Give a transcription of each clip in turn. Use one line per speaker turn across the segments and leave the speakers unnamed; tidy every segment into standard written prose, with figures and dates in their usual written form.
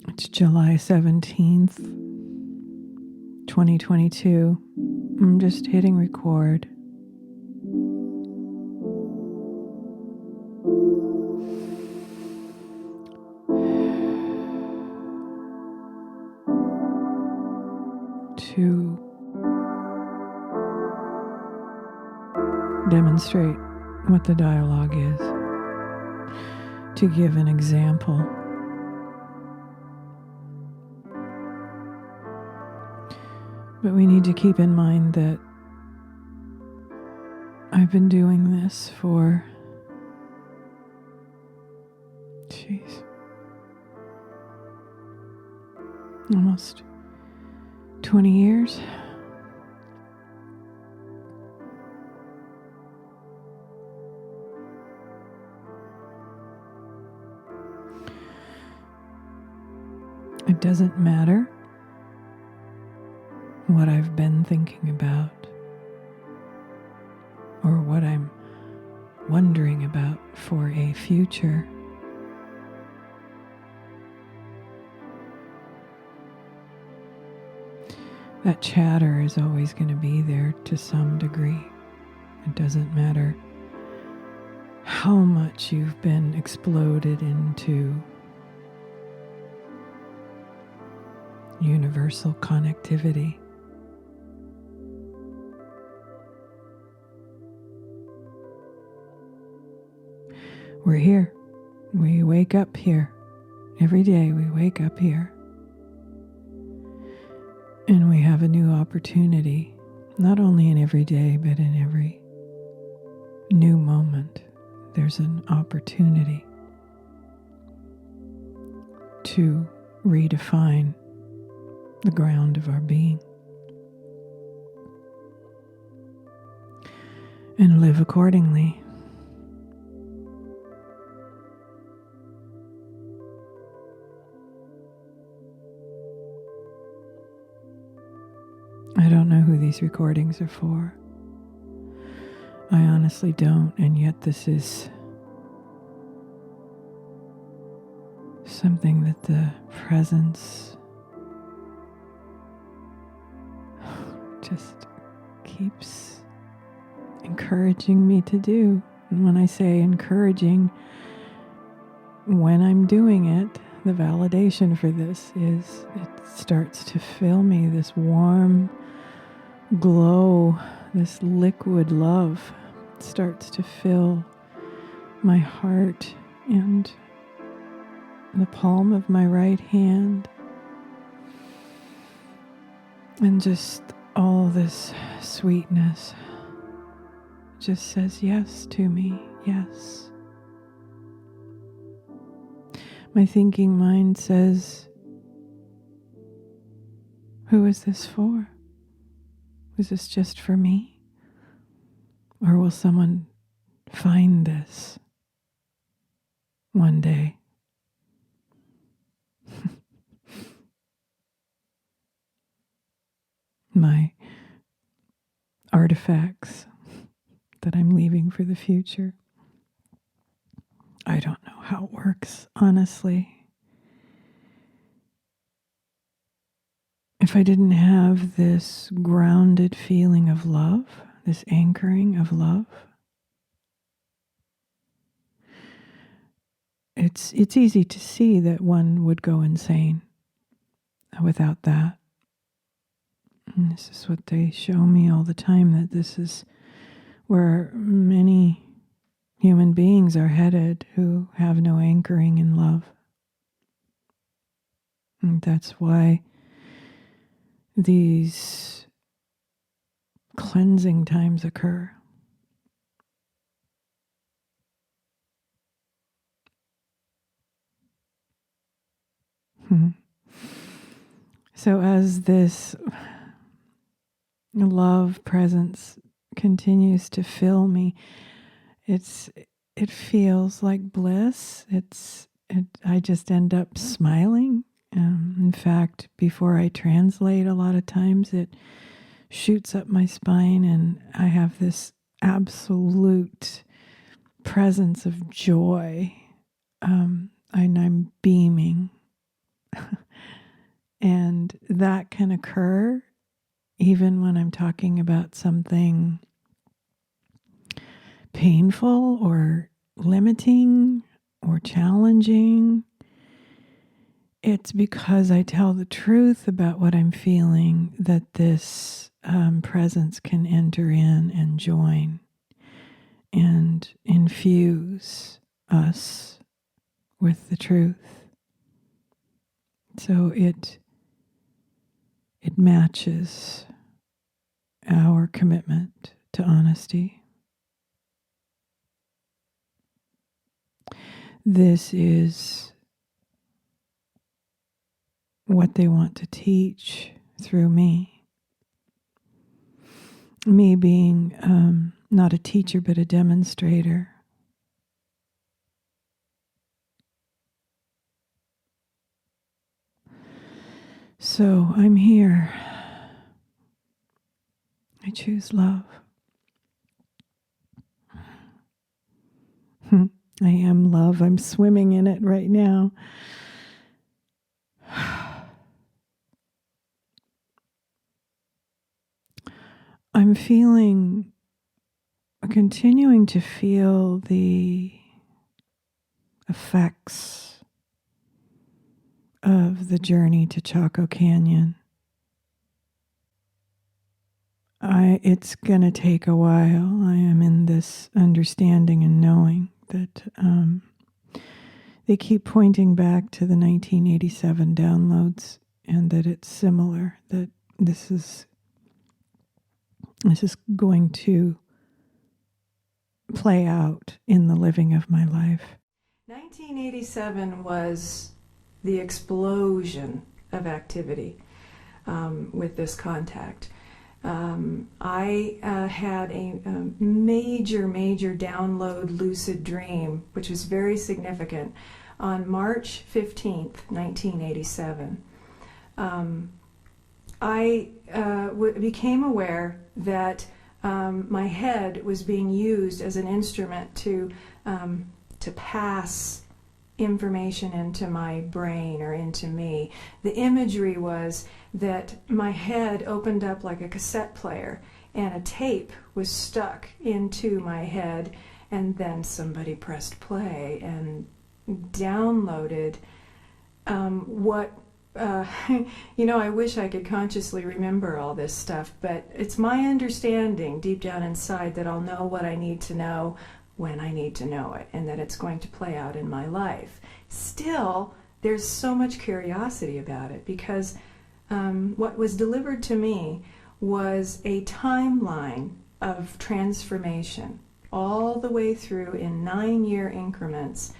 It's July 17th, 2022. I'm just hitting record. To demonstrate what the dialogue is, to give an example. But we need to keep in mind that I've been doing this for, almost 20 years. It doesn't matter what I've been thinking about or what I'm wondering about for a future. That chatter is always going to be there to some degree. It doesn't matter how much you've been exploded into universal connectivity. We're here. We wake up here. Every day we wake up here. And we have a new opportunity, not only in every day, but in every new moment. There's an opportunity to redefine the ground of our being and live accordingly. I don't know who these recordings are for. I honestly don't, and yet this is something that the presence just keeps encouraging me to do. And when I say encouraging, when I'm doing it, the validation for this is it starts to fill me, this warm glow, this liquid love starts to fill my heart and the palm of my right hand. And just all this sweetness just says yes to me, yes. My thinking mind says, who is this for? Is this just for me? Or will someone find this one day? My artifacts that I'm leaving for the future. I don't know how it works, honestly. If I didn't have this grounded feeling of love, this anchoring of love, it's easy to see that one would go insane without that. And this is what they show me all the time, that this is where many human beings are headed who have no anchoring in love. And that's why these cleansing times occur. So as this love presence continues to fill me, it feels like bliss. I just end up smiling. In fact, before I translate, a lot of times it shoots up my spine and I have this absolute presence of joy, and I'm beaming. And that can occur even when I'm talking about something painful or limiting or challenging. It's because I tell the truth about what I'm feeling that this presence can enter in and join and infuse us with the truth. So it matches our commitment to honesty. This is what they want to teach through me. Me being not a teacher, but a demonstrator. So I'm here. I choose love. I am love. I'm swimming in it right now. I'm continuing to feel the effects of the journey to Chaco Canyon. It's going to take a while. I am in this understanding and knowing that they keep pointing back to the 1987 downloads and that it's similar, that this is going to play out in the living of my life. 1987 was the explosion of activity with this contact. I had a major download lucid dream, which was very significant, on March 15th, 1987. I became aware that my head was being used as an instrument to pass information into my brain or into me. The imagery was that my head opened up like a cassette player and a tape was stuck into my head, and then somebody pressed play and downloaded what I wish I could consciously remember all this stuff, but it's my understanding deep down inside that I'll know what I need to know when I need to know it, and that it's going to play out in my life. Still, there's so much curiosity about it, because what was delivered to me was a timeline of transformation all the way through in 9-year increments.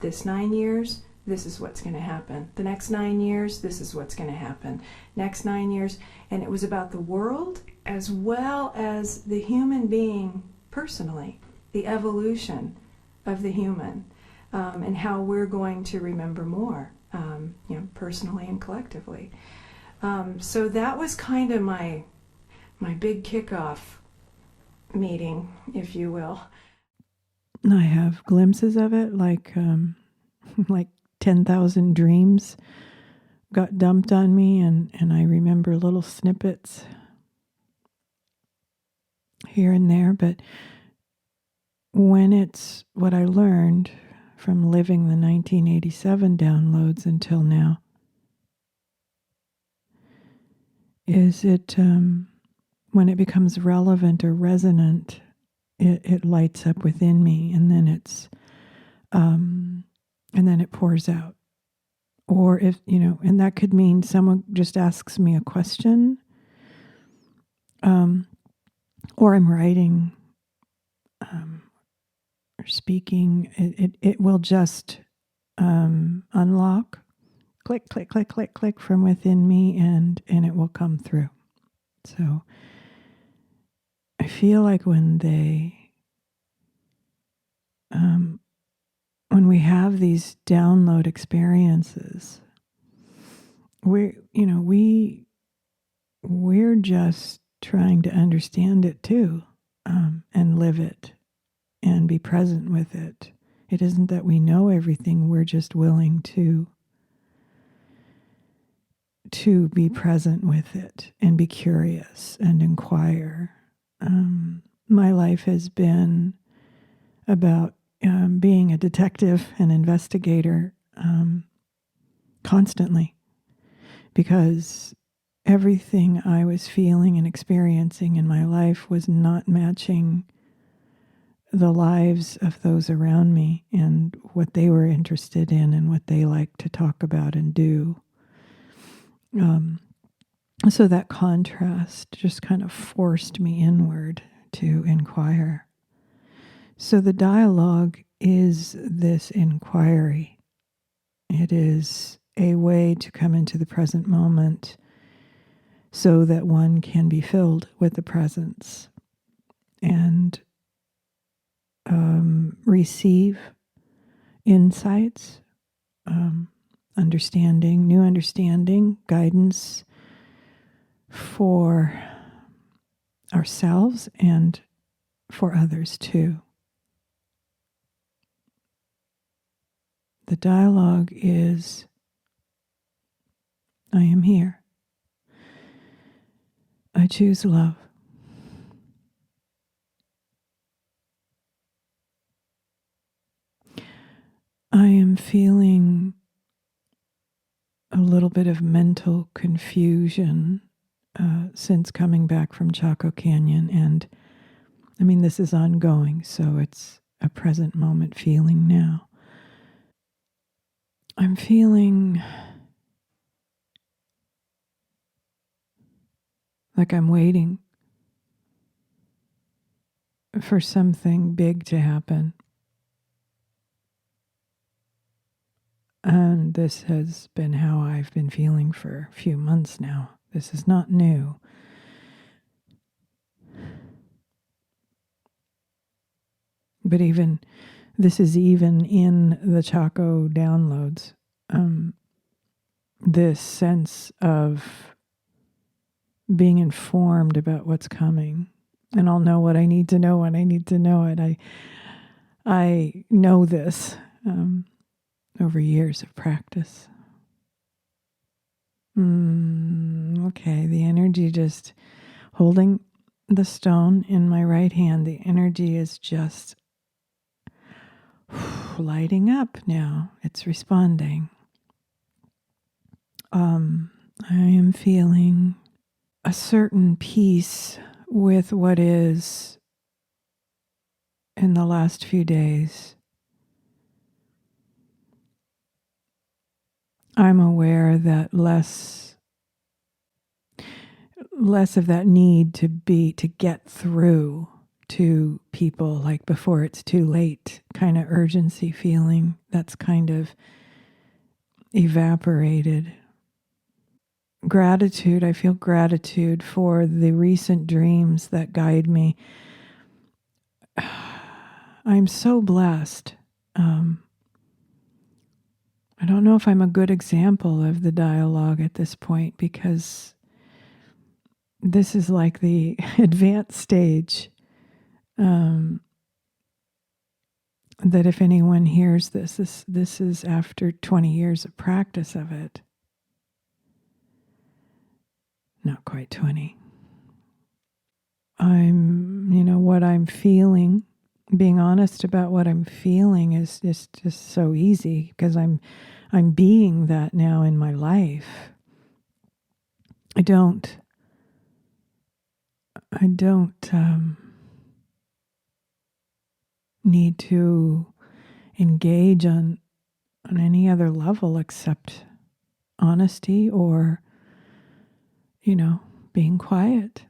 This 9 years, this is what's going to happen. The next 9 years, this is what's going to happen. Next 9 years. And it was about the world as well as the human being personally, the evolution of the human, and how we're going to remember more, personally and collectively. So that was kind of my big kickoff meeting, if you will. I have glimpses of it, like 10,000 dreams got dumped on me, and I remember little snippets here and there. But when it's what I learned from living the 1987 downloads until now, is it when it becomes relevant or resonant, it lights up within me, and then it pours out. Or if, and that could mean someone just asks me a question, or I'm writing or speaking. It will just unlock, click, click, click, click, click from within me, and it will come through. So I feel like when we have these download experiences, we're just trying to understand it too, and live it and be present with it. It isn't that we know everything, we're just willing to to be present with it and be curious and inquire. My life has been about being a detective and investigator constantly, because everything I was feeling and experiencing in my life was not matching the lives of those around me and what they were interested in and what they like to talk about and do. So that contrast just kind of forced me inward to inquire. So the dialogue is this inquiry. It is a way to come into the present moment so that one can be filled with the presence and receive insights, understanding, new understanding, guidance for ourselves and for others too. The dialogue is, I am here. I choose love. I am feeling a little bit of mental confusion since coming back from Chaco Canyon. And I mean, this is ongoing, so it's a present moment feeling now. I'm feeling like I'm waiting for something big to happen. And this has been how I've been feeling for a few months now. This is not new. But this is even in the Chaco downloads. This sense of being informed about what's coming. And I'll know what I need to know when I need to know it. I know this over years of practice. Okay, the energy just holding the stone in my right hand. The energy is just lighting up now. It's responding. I am feeling a certain peace with what is in the last few days. I'm aware that less of that need to get through to people, like before it's too late, kind of urgency feeling that's kind of evaporated. Gratitude, I feel gratitude for the recent dreams that guide me. I'm so blessed. I don't know if I'm a good example of the dialogue at this point, because this is like the advanced stage. That if anyone hears this is after 20 years of practice of it. Not quite 20. What I'm feeling, being honest about what I'm feeling is just so easy, because I'm being that now in my life. I don't need to engage on any other level except honesty or, being quiet.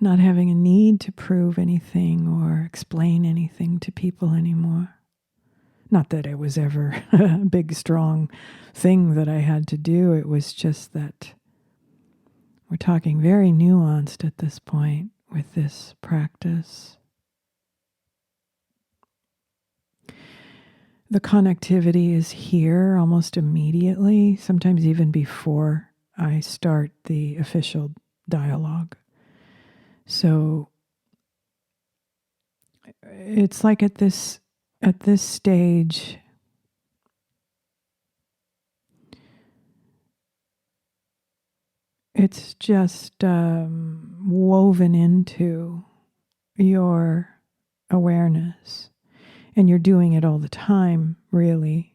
Not having a need to prove anything or explain anything to people anymore. Not that it was ever a big, strong thing that I had to do. It was just that we're talking very nuanced at this point with this practice. The connectivity is here almost immediately, sometimes even before I start the official dialogue. So it's like at this stage, it's just woven into your awareness, and you're doing it all the time, really.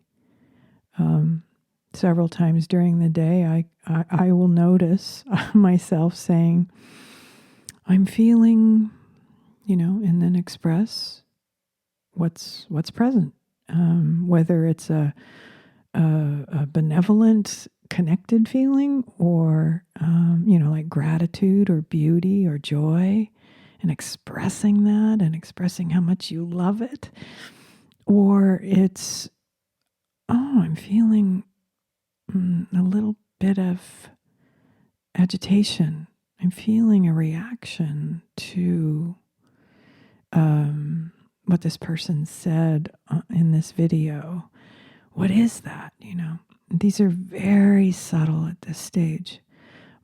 Several times during the day, I will notice myself saying, I'm feeling, and then express what's present. Whether it's a benevolent, connected feeling, or like gratitude or beauty or joy, and expressing that and expressing how much you love it, or it's, I'm feeling a little bit of agitation. I'm feeling a reaction to what this person said in this video. What is that? These are very subtle at this stage,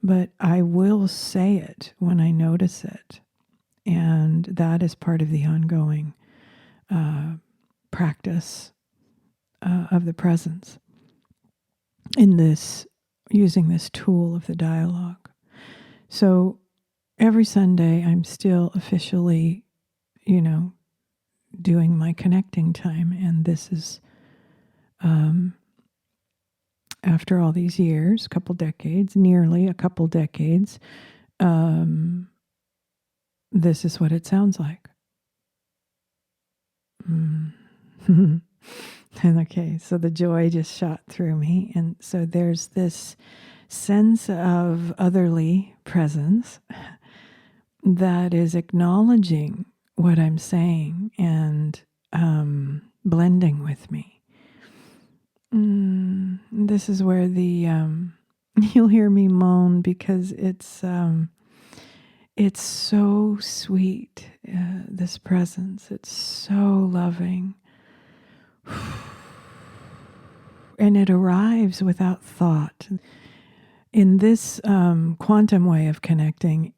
but I will say it when I notice it. And that is part of the ongoing practice of the presence in this, using this tool of the dialogue. So every Sunday, I'm still officially, doing my connecting time. And this is, after all these years, nearly a couple decades, this is what it sounds like. And okay, so the joy just shot through me. And so there's this sense of otherly presence that is acknowledging what I'm saying and blending with me. This is where the you'll hear me moan because it's so sweet, this presence. It's so loving. And it arrives without thought. In this quantum way of connecting,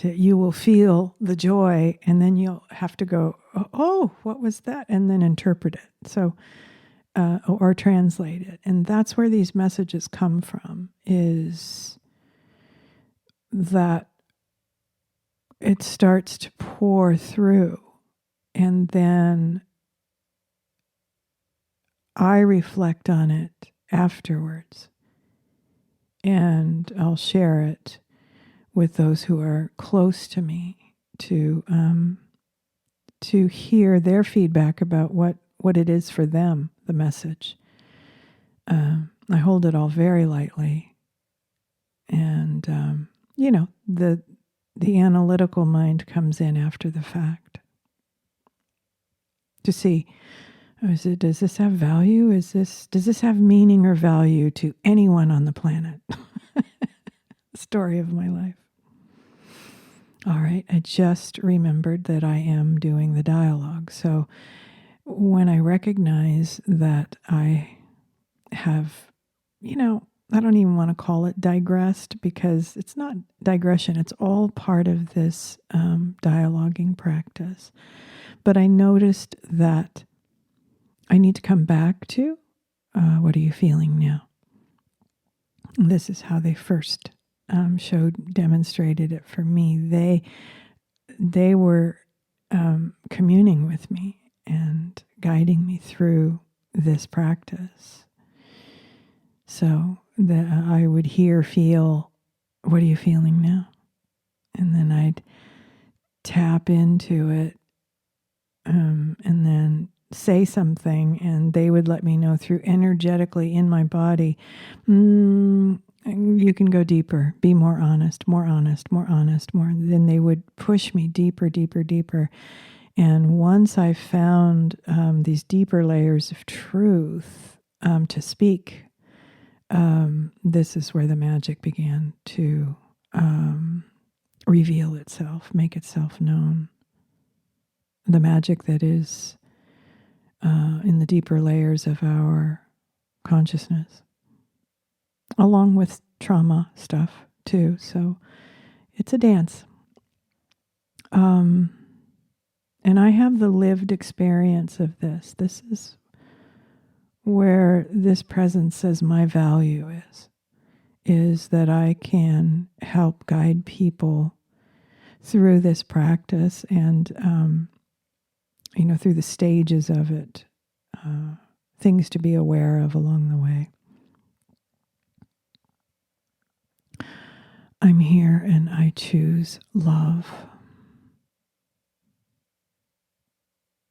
you will feel the joy, and then you'll have to go, oh, what was that? And then interpret it. So, or translate it. And that's where these messages come from, is that it starts to pour through, and then I reflect on it afterwards, and I'll share it with those who are close to me to hear their feedback about what it is for them, the message. I hold it all very lightly, and the analytical mind comes in after the fact to see, does this have value? Does this have meaning or value to anyone on the planet? Story of my life. All right, I just remembered that I am doing the dialogue. So when I recognize that I have, I don't even want to call it digressed, because it's not digression. It's all part of this dialoguing practice. But I noticed that I need to come back to, what are you feeling now? And this is how they first demonstrated it for me. They were communing with me and guiding me through this practice. So that I would feel, what are you feeling now? And then I'd tap into it, and then say something, and they would let me know through energetically in my body, you can go deeper, be more honest, more honest, more honest, more. Then they would push me deeper, deeper, deeper. And once I found these deeper layers of truth to speak, this is where the magic began to reveal itself, make itself known. The magic that is in the deeper layers of our consciousness, along with trauma stuff too. So it's a dance. And I have the lived experience of this. This is where this presence says my value is. is that I can help guide people through this practice and, through the stages of it, things to be aware of along the way. I'm here and I choose love.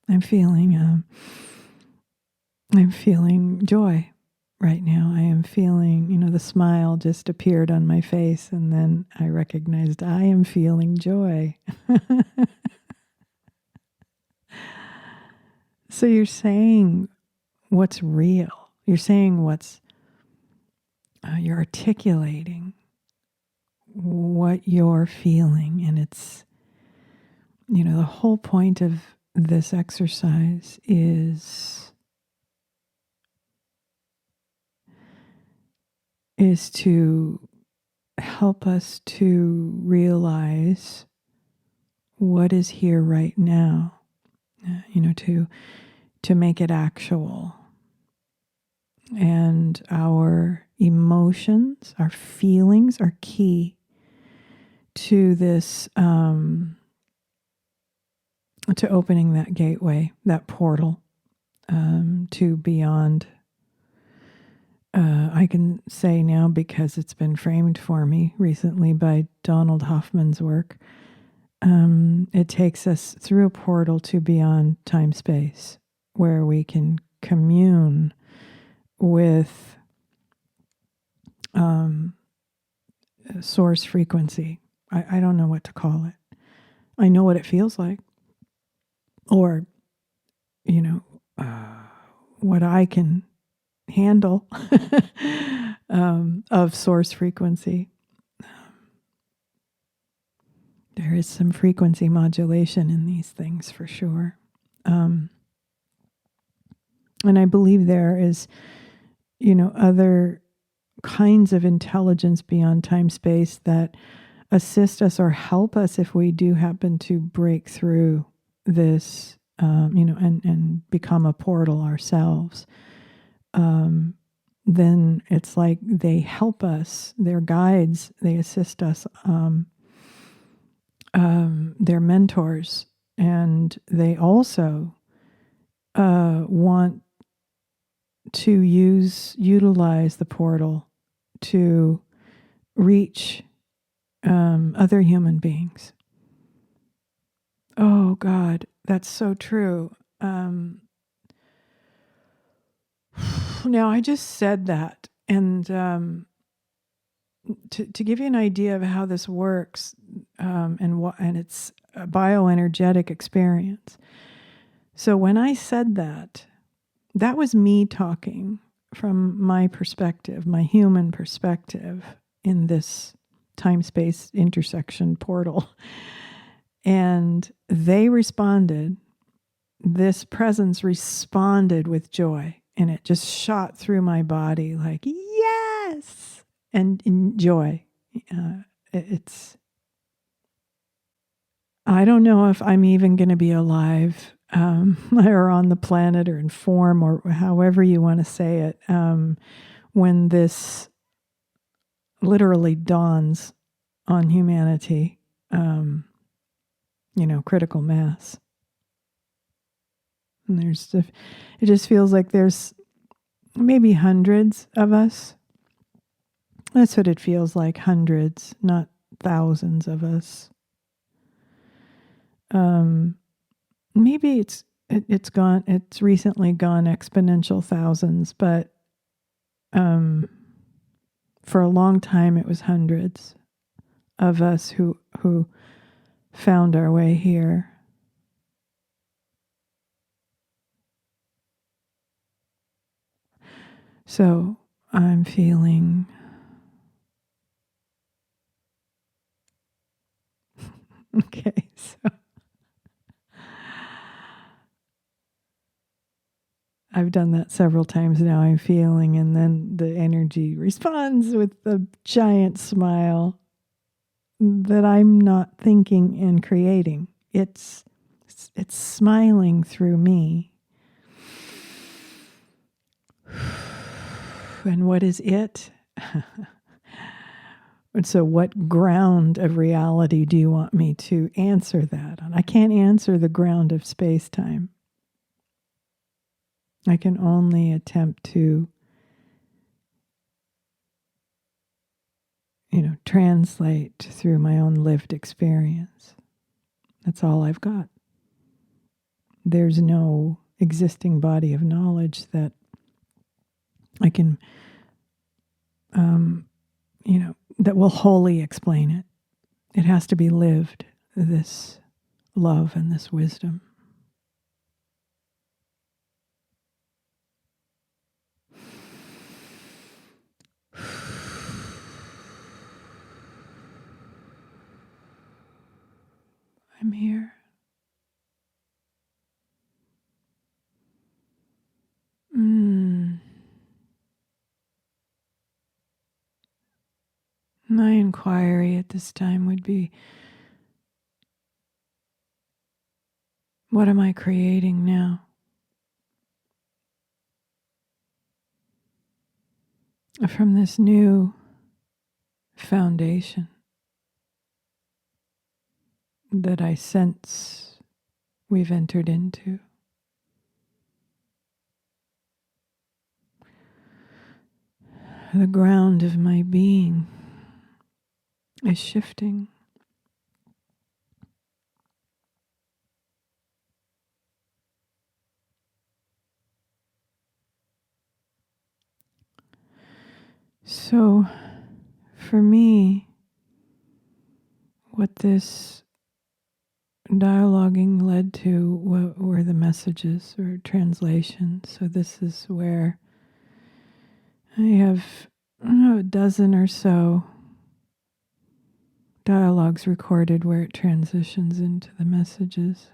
I'm feeling joy right now. I am feeling, the smile just appeared on my face, and then I recognized I am feeling joy. So you're saying what's real. You're saying you're articulating what you're feeling. And it's, the whole point of this exercise is to help us to realize what is here right now, to make it actual. And our emotions, our feelings are key to this, to opening that gateway, that portal, to beyond. I can say now, because it's been framed for me recently by Donald Hoffman's work, it takes us through a portal to beyond time-space, where we can commune with source frequency. I don't know what to call it. I know what it feels like, or, what I can handle of source frequency. There is some frequency modulation in these things for sure. And I believe there is, other kinds of intelligence beyond time space that assist us or help us if we do happen to break through this, and become a portal ourselves. Then it's like they help us, they're guides, they assist us, they're mentors, and they also want to utilize the portal to reach other human beings. Oh God, that's so true. Now I just said that, and to give you an idea of how this works, and it's a bioenergetic experience. So when I said that was me talking from my perspective, my human perspective in this time-space intersection portal. And they responded, this presence responded with joy, and it just shot through my body like, yes, and joy. I don't know if I'm even going to be alive, or on the planet, or in form, or however you want to say it, when this literally dawns on humanity, critical mass. And it just feels like there's maybe hundreds of us. That's what it feels like, hundreds, not thousands of us. Maybe it's recently gone exponential thousands, but for a long time it was hundreds of us who found our way here. So I'm feeling okay, so I've done that several times now. I'm feeling, and then the energy responds with a giant smile that I'm not thinking and creating. It's smiling through me. And what is it? So what ground of reality do you want me to answer that on? I can't answer the ground of space-time. I can only attempt to, translate through my own lived experience. That's all I've got. There's no existing body of knowledge that I can, that will wholly explain it. It has to be lived, this love and this wisdom. I'm here. My inquiry at this time would be, what am I creating now? From this new foundation that I sense we've entered into. The ground of my being is shifting. So, for me, what this dialoguing led to were the messages or translations. So this is where I have, a dozen or so dialogues recorded where it transitions into the messages.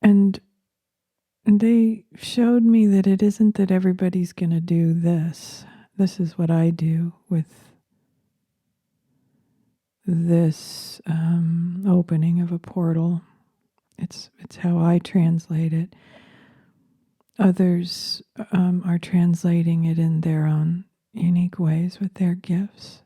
And they showed me that it isn't that everybody's going to do this. This is what I do with this opening of a portal. It's how I translate it. Others are translating it in their own unique ways with their gifts.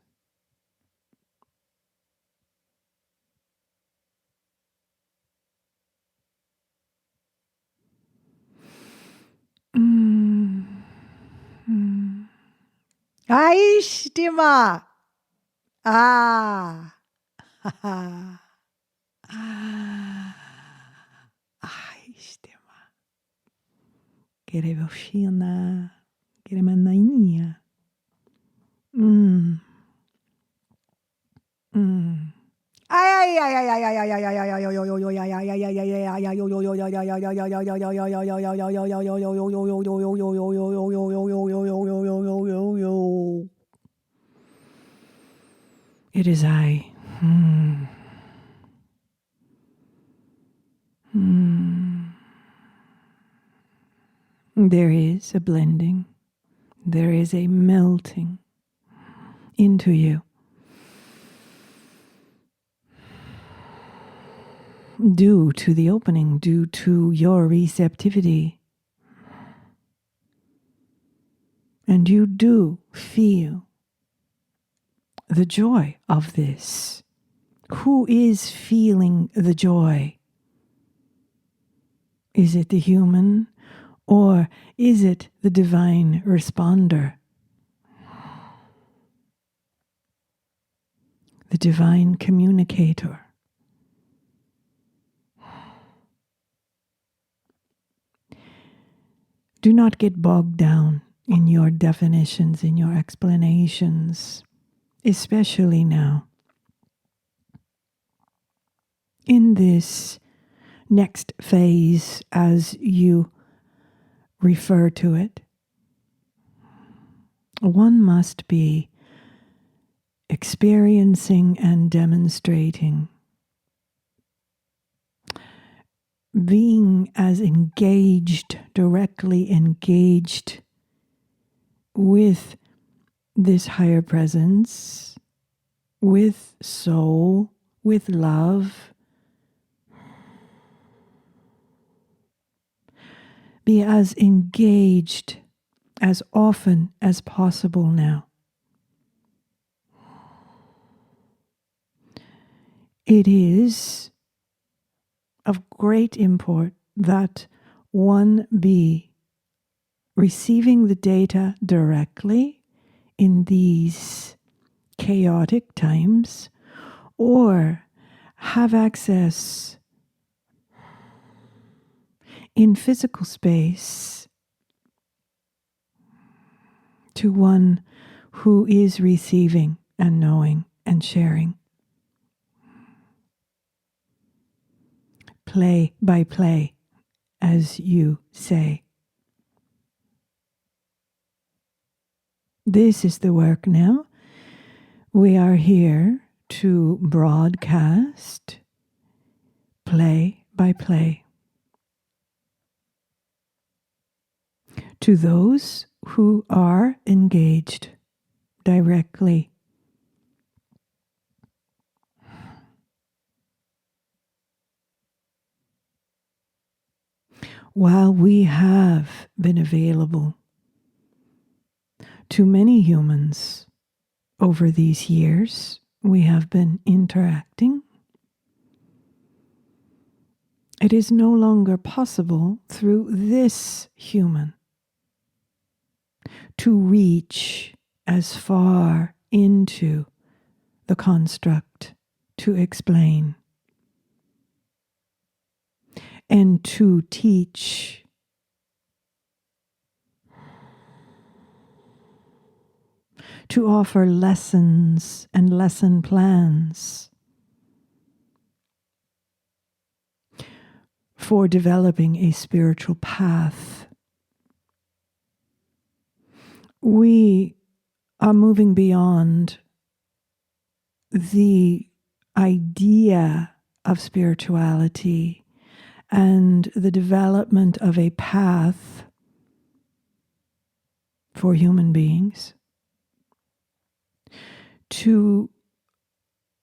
Ai, estima! Ah! Ai, estima! Querevosina, queremanainha. Ai, ai, ai, ai, ai, ai, ai, ai, ai, ai, ai, it is I. There is a blending. There is a melting into you. Due to the opening, due to your receptivity. And you do feel the joy of this. Who is feeling the joy? Is it the human, or is it the divine responder? The divine communicator. Do not get bogged down in your definitions, in your explanations, especially now. In this next phase, as you refer to it, one must be experiencing and demonstrating, being as engaged, directly engaged with this higher presence, with soul, with love. Be as engaged as often as possible now. It is of great import that one be receiving the data directly in these chaotic times, or have access in physical space to one who is receiving and knowing and sharing. Play by play, as you say. This is the work now. We are here to broadcast play by play to those who are engaged directly. While we have been available to many humans over these years, we have been interacting. It is no longer possible through this human to reach as far into the construct to explain and to teach. To offer lessons and lesson plans for developing a spiritual path. We are moving beyond the idea of spirituality and the development of a path for human beings to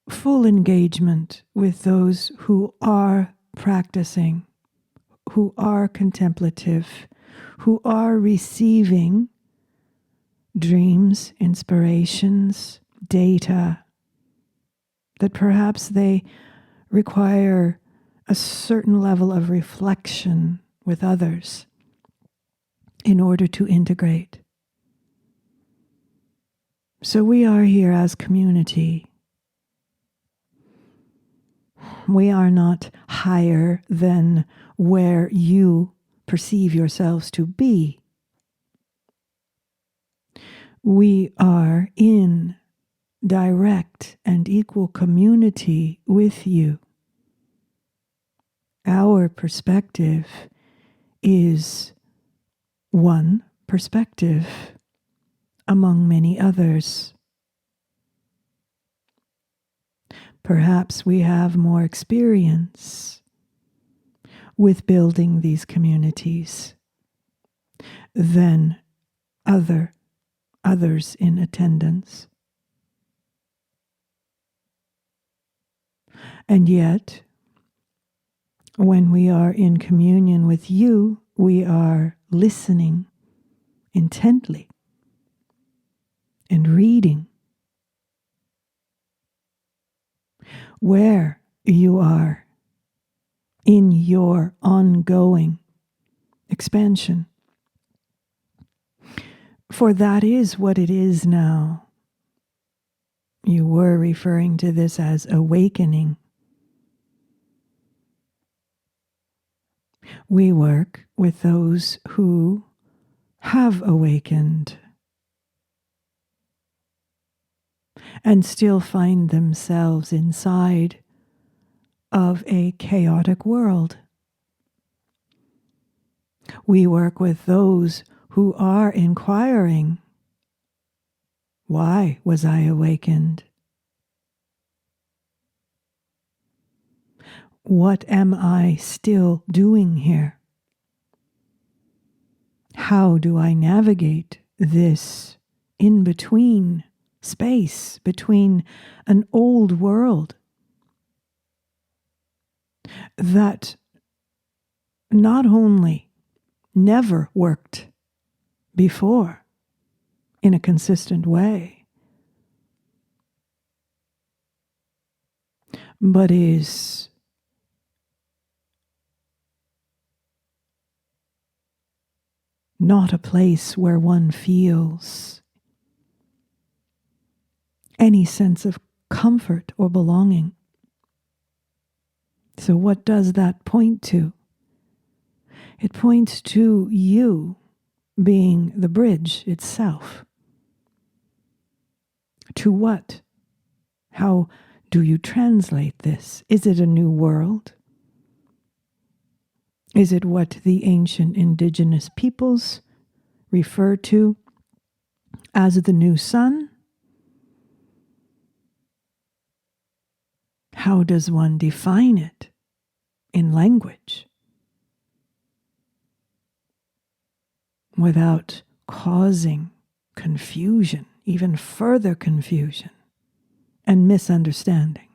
full engagement with those who are practicing, who are contemplative, who are receiving dreams, inspirations, data, that perhaps they require a certain level of reflection with others in order to integrate. So we are here as community. We are not higher than where you perceive yourselves to be. We are in direct and equal community with you. Our perspective is one perspective among many others. Perhaps we have more experience with building these communities than others in attendance. And yet, when we are in communion with you, we are listening intently and reading where you are in your ongoing expansion. For that is what it is now. You were referring to this as awakening. We work with those who have awakened and still find themselves inside of a chaotic world. We work with those who are inquiring, why was I awakened? What am I still doing here? How do I navigate this in-between space between an old world that not only never worked before in a consistent way, but is not a place where one feels any sense of comfort or belonging. So what does that point to? It points to you being the bridge itself. To what? How do you translate this? Is it a new world? Is it what the ancient indigenous peoples refer to as the new sun? How does one define it in language without causing confusion, even further confusion and misunderstanding?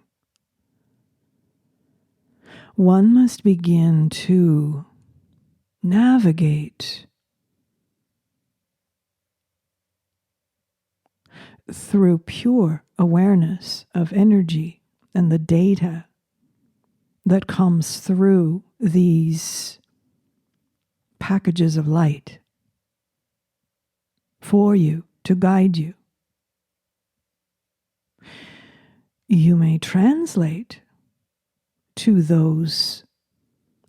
One must begin to navigate through pure awareness of energy and the data that comes through these packages of light for you to guide you. You may translate to those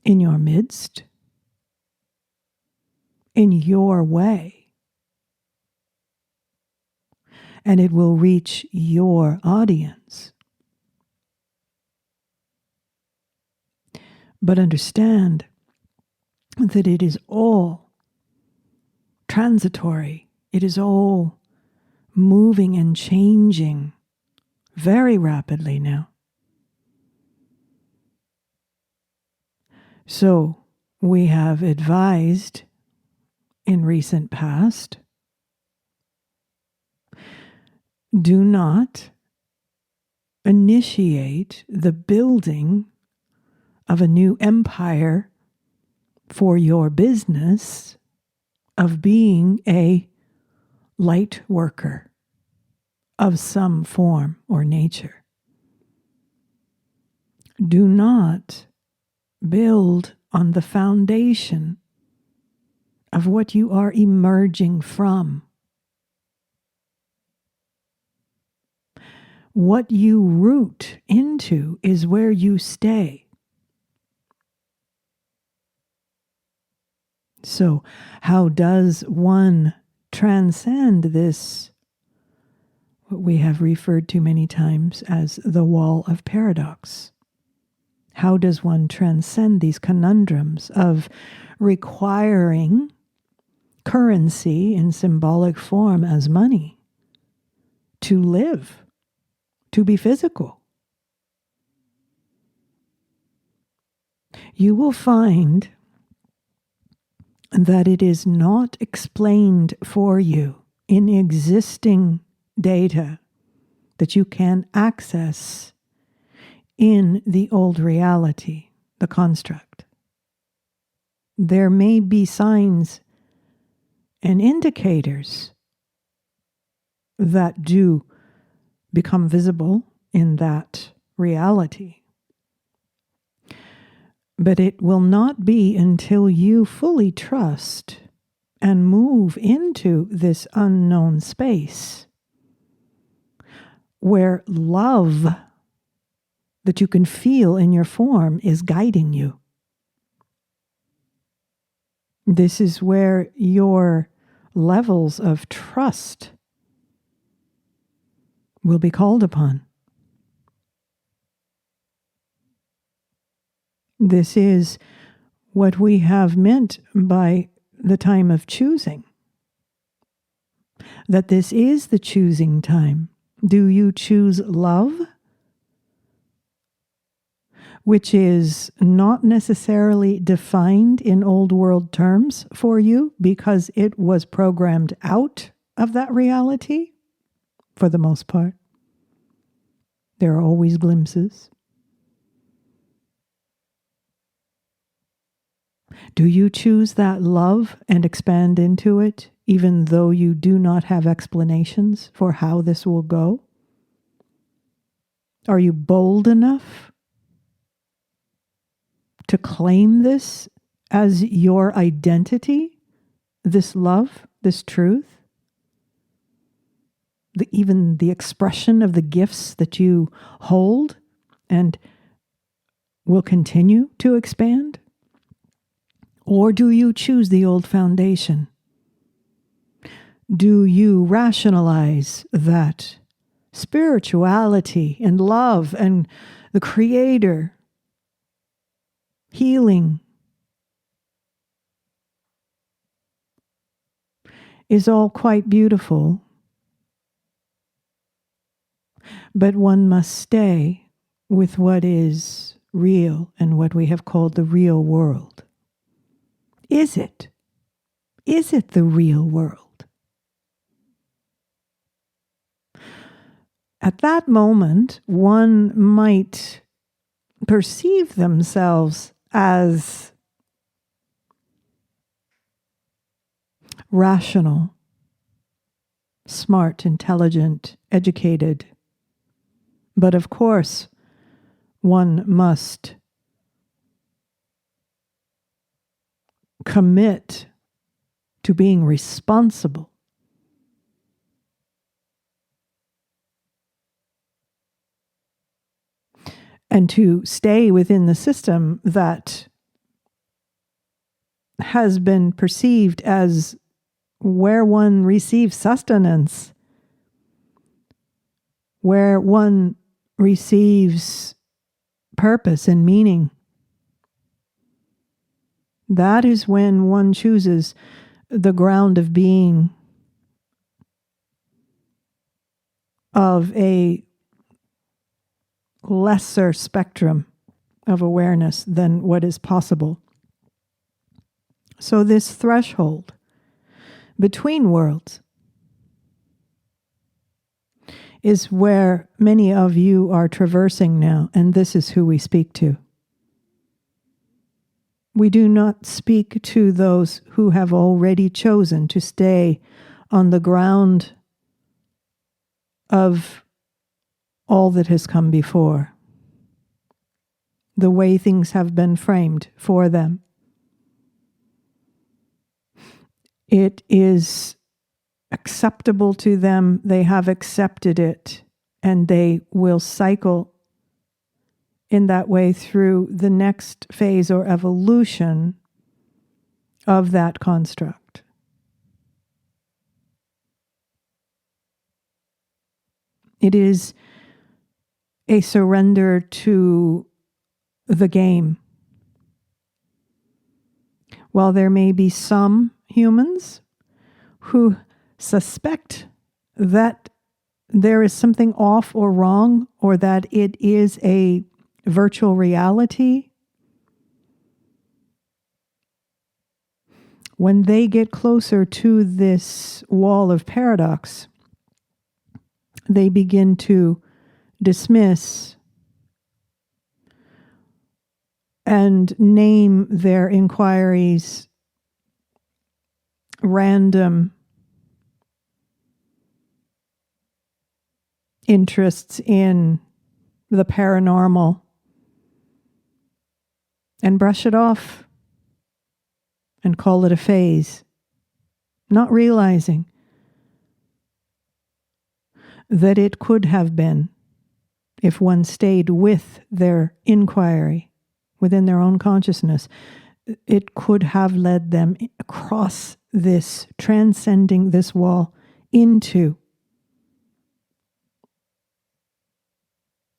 in your midst, in your way, and it will reach your audience. But understand that it is all transitory. It is all moving and changing very rapidly now. So we have advised in recent past, do not initiate the building of a new empire for your business of being a light worker of some form or nature. Do not build on the foundation of what you are emerging from. What you root into is where you stay. So, how does one transcend this, what we have referred to many times as the wall of paradox? How does one transcend these conundrums of requiring currency in symbolic form as money to live, to be physical? You will find that it is not explained for you in existing data that you can access in the old reality, the construct. There may be signs and indicators that do become visible in that reality. But it will not be until you fully trust and move into this unknown space where love that you can feel in your form is guiding you. This is where your levels of trust will be called upon. This is what we have meant by the time of choosing. That this is the choosing time. Do you choose love, which is not necessarily defined in old world terms for you because it was programmed out of that reality for the most part? There are always glimpses. Do you choose that love and expand into it, even though you do not have explanations for how this will go? Are you bold enough to claim this as your identity, this love, this truth? Even the expression of the gifts that you hold and will continue to expand? Or do you choose the old foundation? Do you rationalize that spirituality and love and the Creator, healing, is all quite beautiful, but one must stay with what is real and what we have called the real world? Is it? Is it the real world? At that moment, one might perceive themselves as rational, smart, intelligent, educated. But of course, one must commit to being responsible. And to stay within the system that has been perceived as where one receives sustenance, where one receives purpose and meaning. That is when one chooses the ground of being of a lesser spectrum of awareness than what is possible. So this threshold between worlds is where many of you are traversing now, and this is who we speak to. We do not speak to those who have already chosen to stay on the ground of all that has come before, the way things have been framed for them. It is acceptable to them, they have accepted it, and they will cycle in that way through the next phase or evolution of that construct. It is a surrender to the game. While there may be some humans who suspect that there is something off or wrong, or that it is a virtual reality, when they get closer to this wall of paradox, they begin to dismiss and name their inquiries random interests in the paranormal and brush it off and call it a phase, not realizing that it could have been, if one stayed with their inquiry within their own consciousness, it could have led them across this, transcending this wall into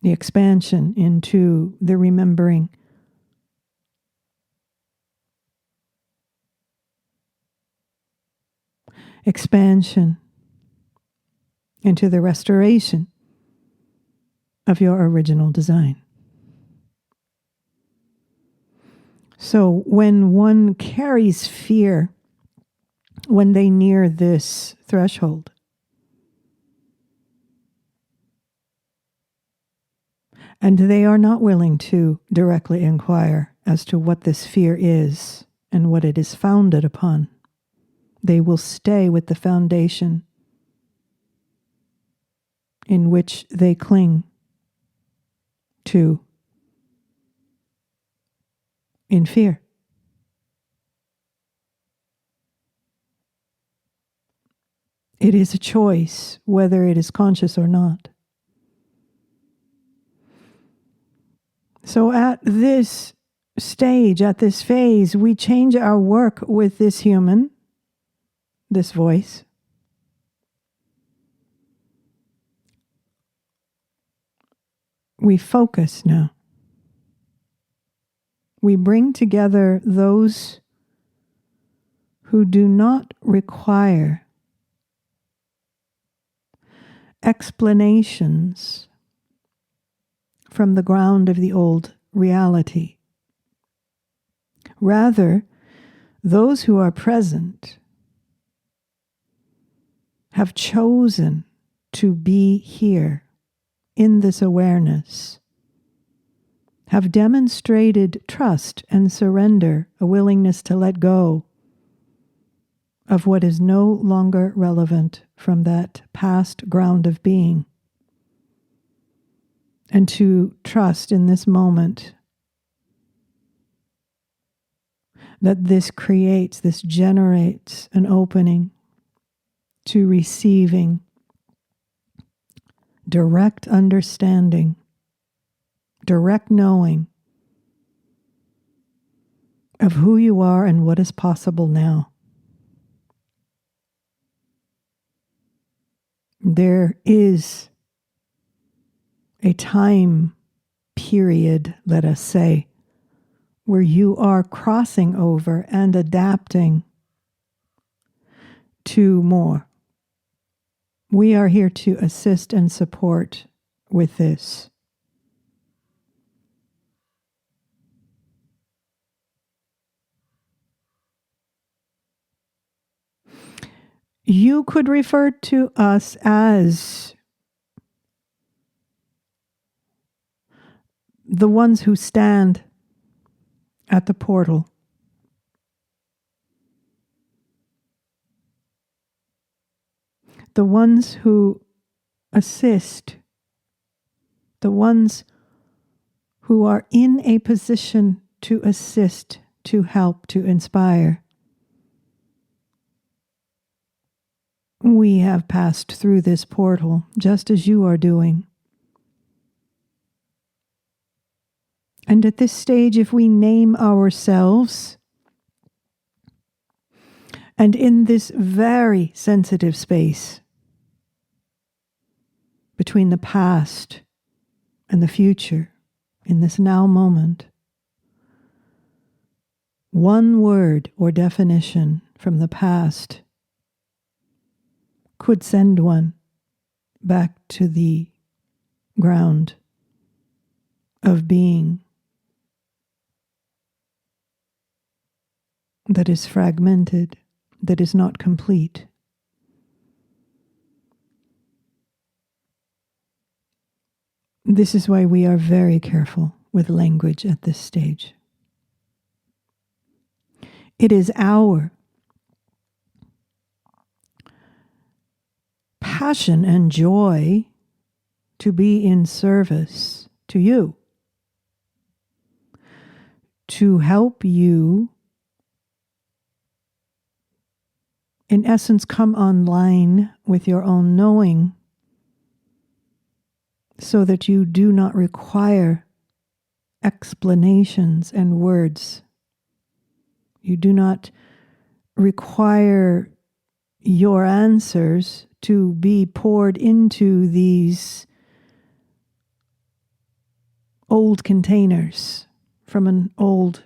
the expansion, into the remembering. Expansion into the restoration of your original design. So when one carries fear, when they near this threshold, and they are not willing to directly inquire as to what this fear is and what it is founded upon. They will stay with the foundation in which they cling to in fear. It is a choice, whether it is conscious or not. So at this stage, at this phase, we change our work with this human, this voice. We focus now. We bring together those who do not require explanations from the ground of the old reality. Rather, those who are present have chosen to be here in this awareness, have demonstrated trust and surrender, a willingness to let go of what is no longer relevant from that past ground of being, and to trust in this moment that this generates an opening to receiving direct understanding, direct knowing of who you are and what is possible now. There is a time period, let us say, where you are crossing over and adapting to more. We are here to assist and support with this. You could refer to us as the ones who stand at the portal. The ones who assist, the ones who are in a position to assist, to help, to inspire. We have passed through this portal, just as you are doing. And at this stage, if we name ourselves, and in this very sensitive space between the past and the future, in this now moment, one word or definition from the past could send one back to the ground of being that is fragmented, that is not complete. This is why we are very careful with language at this stage. It is our passion and joy to be in service to you, to help you, in essence, come online with your own knowing, so that you do not require explanations and words. You do not require your answers to be poured into these old containers from an old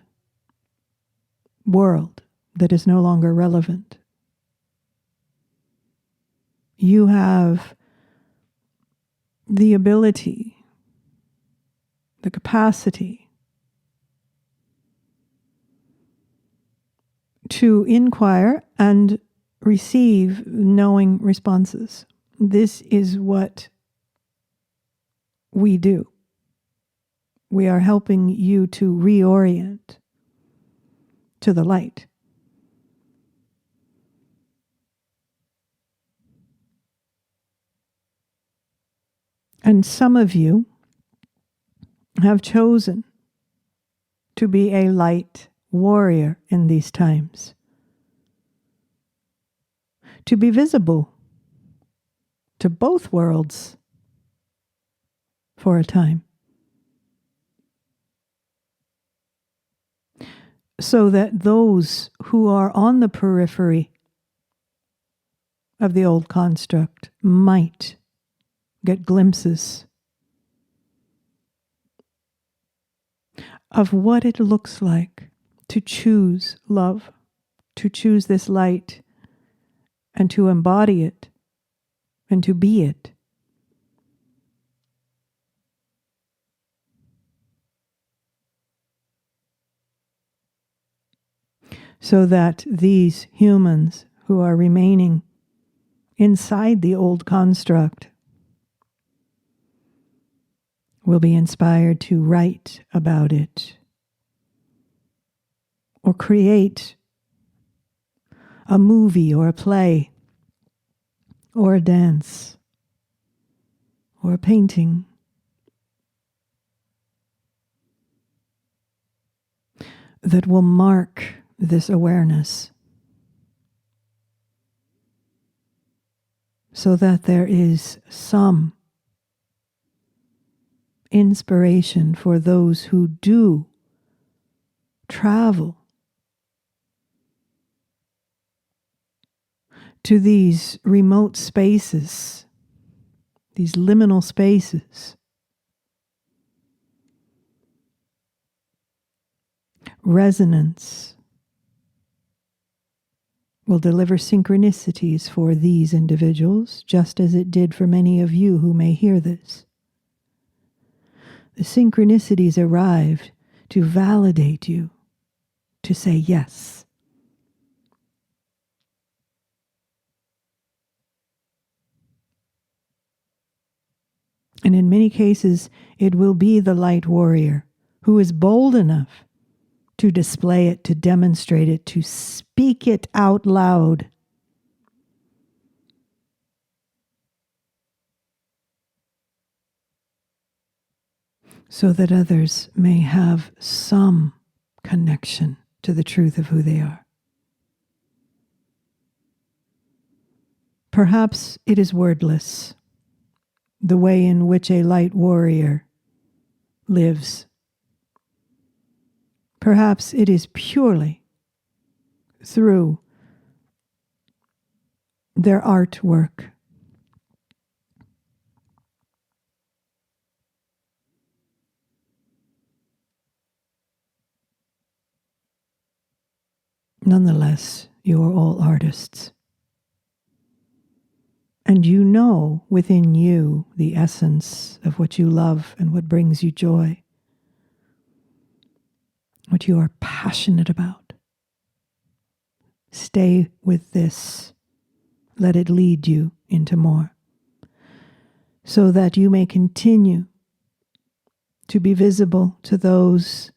world that is no longer relevant. You have the ability, the capacity to inquire and receive knowing responses. This is what we do. We are helping you to reorient to the light. And some of you have chosen to be a light warrior in these times, to be visible to both worlds for a time, so that those who are on the periphery of the old construct might get glimpses of what it looks like to choose love, to choose this light, and to embody it, and to be it. So that these humans who are remaining inside the old construct will be inspired to write about it or create a movie or a play or a dance or a painting that will mark this awareness, so that there is some inspiration for those who do travel to these remote spaces, these liminal spaces. Resonance will deliver synchronicities for these individuals, just as it did for many of you who may hear this. The synchronicities arrived to validate you, to say yes. And in many cases, it will be the light warrior who is bold enough to display it, to demonstrate it, to speak it out loud. So that others may have some connection to the truth of who they are. Perhaps it is wordless, the way in which a light warrior lives. Perhaps it is purely through their artwork. Nonetheless, you are all artists. And you know within you the essence of what you love and what brings you joy, what you are passionate about. Stay with this. Let it lead you into more, so that you may continue to be visible to those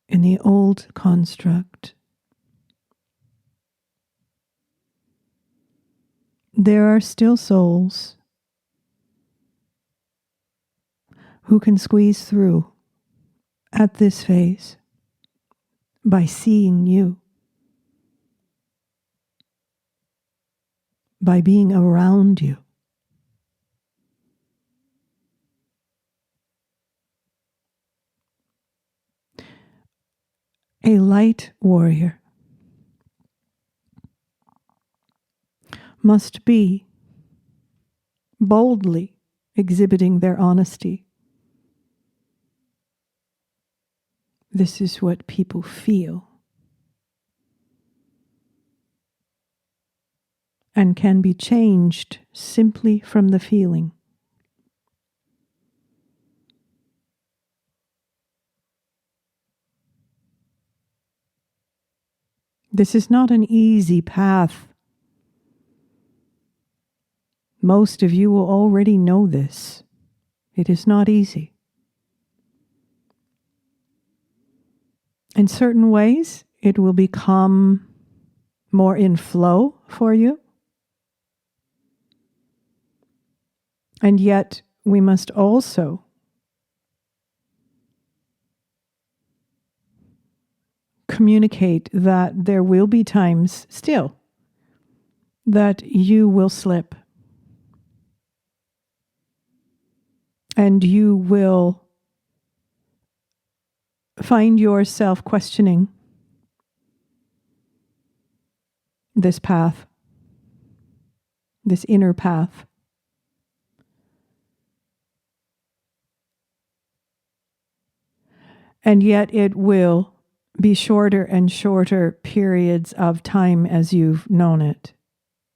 in the old construct. There are still souls who can squeeze through at this phase by seeing you, by being around you. A light warrior must be boldly exhibiting their honesty. This is what people feel and can be changed simply from the feeling. This is not an easy path. Most of you will already know this. It is not easy. In certain ways, it will become more in flow for you. And yet, we must also communicate that there will be times still that you will slip. And you will find yourself questioning this path, this inner path. And yet it will be shorter and shorter periods of time as you've known it,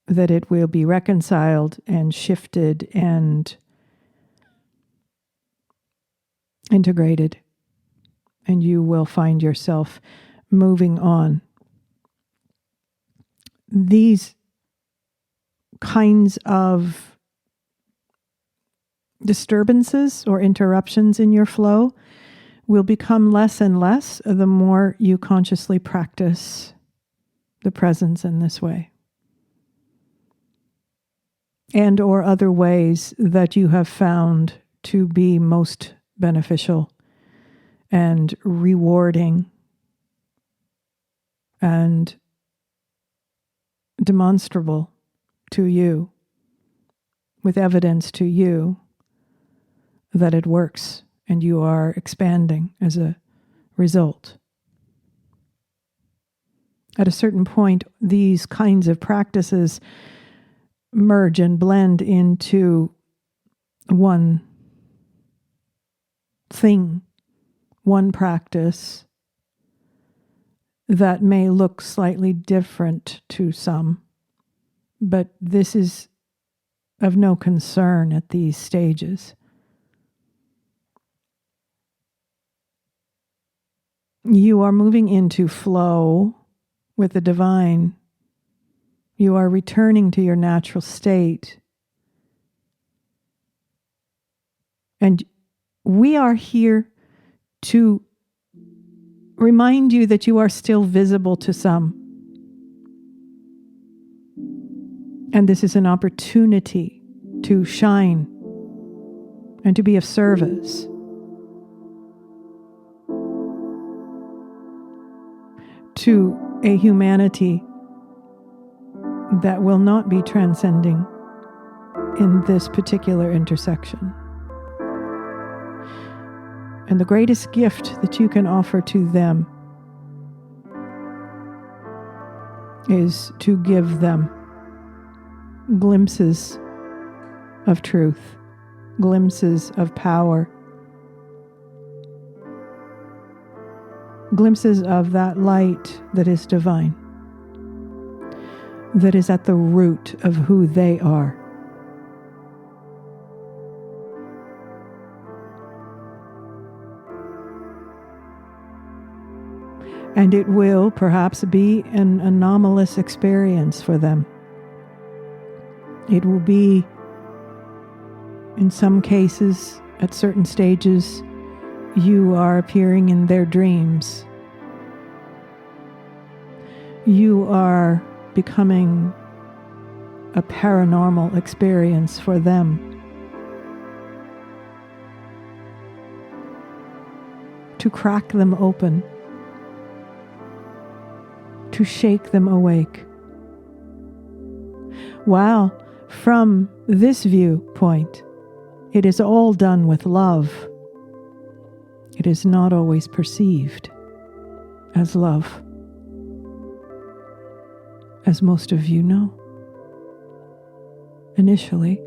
that it will be reconciled and shifted and integrated, and you will find yourself moving on. These kinds of disturbances or interruptions in your flow will become less and less the more you consciously practice the presence in this way. And or other ways that you have found to be most beneficial and rewarding and demonstrable to you, with evidence to you that it works and you are expanding as a result. At a certain point, these kinds of practices merge and blend into one thing, one practice that may look slightly different to some, but this is of no concern at these stages. You are moving into flow with the divine. You are returning to your natural state. And we are here to remind you that you are still visible to some. And this is an opportunity to shine and to be of service. To a humanity that will not be transcending in this particular intersection. And the greatest gift that you can offer to them is to give them glimpses of truth, glimpses of power, glimpses of that light that is divine, that is at the root of who they are. And it will perhaps be an anomalous experience for them. It will be, in some cases, at certain stages, you are appearing in their dreams. You are becoming a paranormal experience for them. To crack them open, to shake them awake. While from this viewpoint, it is all done with love. It is not always perceived as love, as most of you know. Initially,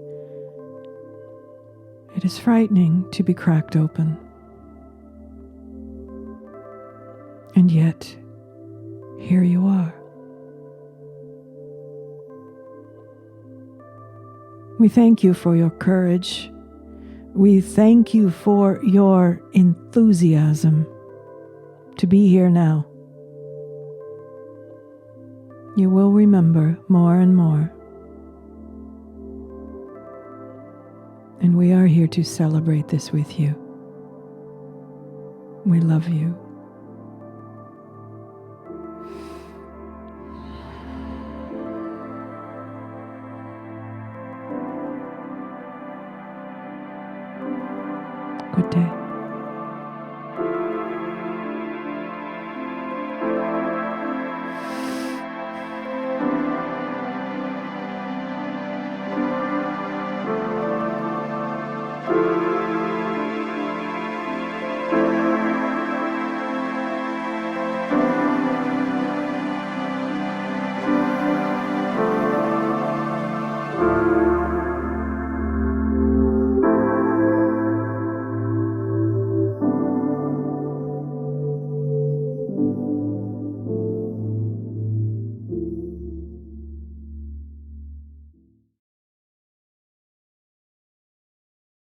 it is frightening to be cracked open. And yet, here you are. We thank you for your courage. We thank you for your enthusiasm to be here now. You will remember more and more. And we are here to celebrate this with you. We love you. day.